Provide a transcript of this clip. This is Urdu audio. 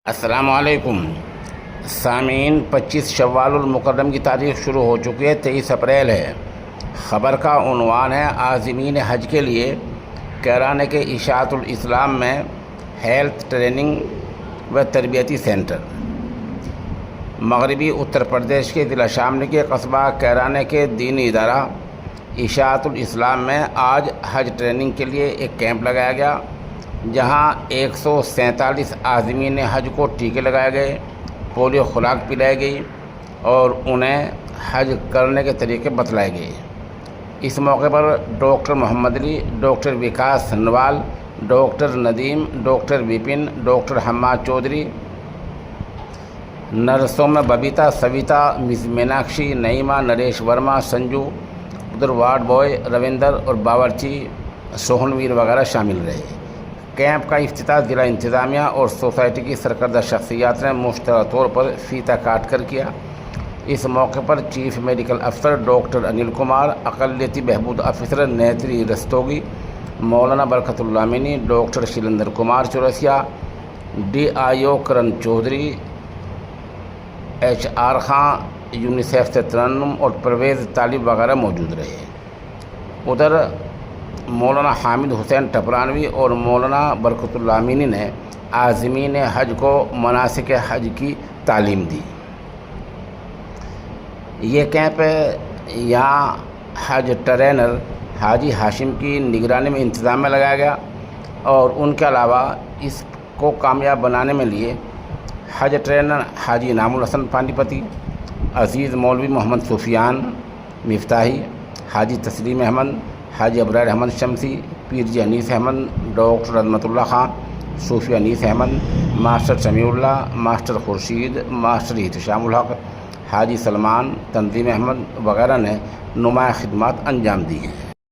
السلام علیکم سامعین، 25 شوال المکرم کی تاریخ شروع ہو چکی ہے، 23 اپریل ہے۔ خبر کا عنوان ہے عازمین حج کے لیے کیرانے کے اشاعت الاسلام میں ہیلتھ ٹریننگ و تربیتی سینٹر۔ مغربی اتر پردیش کے ضلع شاملی کے قصبہ کیرانے کے دینی ادارہ اشاعت الاسلام میں آج حج ٹریننگ کے لیے ایک کیمپ لگایا گیا، جہاں 147 عازمین حج کو ٹیکے لگائے گئے، پولیو خوراک پلائی گئی اور انہیں حج کرنے کے طریقے بتلائے گئے۔ اس موقع پر doctor Muhammad Ali, doctor Vikas Sanwal, doctor Nadeem, doctor Vipin, doctor Hammad Chaudhary, نرسوں میں ببیتا، سویتا، مس میناکشی، نعیمہ، نریش ورما، سنجو، ادھر وارڈ بوائے روندر اور باورچی سوہن ویر وغیرہ شامل رہے۔ کیمپ کا افتتاح ضلع انتظامیہ اور سوسائٹی کی سرکردہ شخصیات نے مشترکہ طور پر فیتہ کاٹ کر کیا۔ اس موقع پر چیف میڈیکل افسر ڈاکٹر انل کمار، اقلیتی بہبود افسر نیتری رستوگی، مولانا برکت اللہ مینی، doctor Shailendra Kumar Chaurasia, D I O Kiran Chaudhary, HR Khan, UNICEF سے ترنم اور پرویز طالب وغیرہ موجود رہے۔ ادھر مولانا حامد حسین ٹپرانوی اور مولانا برکت اللہ مینی نے عازمین حج کو مناسک حج کی تعلیم دی۔ یہ کیمپ یہاں حج ٹرینر حاجی ہاشم کی نگرانی میں انتظام میں لگایا گیا اور ان کے علاوہ اس کو کامیاب بنانے میں لیے حج ٹرینر حاجی انعام الحسن پانی پتی، عزیز مولوی محمد سفیان مفتاحی، حاجی تسلیم احمد، حاجی ابرار احمد شمسی، پیر جی انیس احمد، ڈاکٹر عظمت اللہ خان، صوفی انیس احمد، ماسٹر سمیع اللہ، ماسٹر خورشید، ماسٹر احتشام الحق، حاجی سلمان، تنظیم احمد وغیرہ نے نمایاں خدمات انجام دی ہیں۔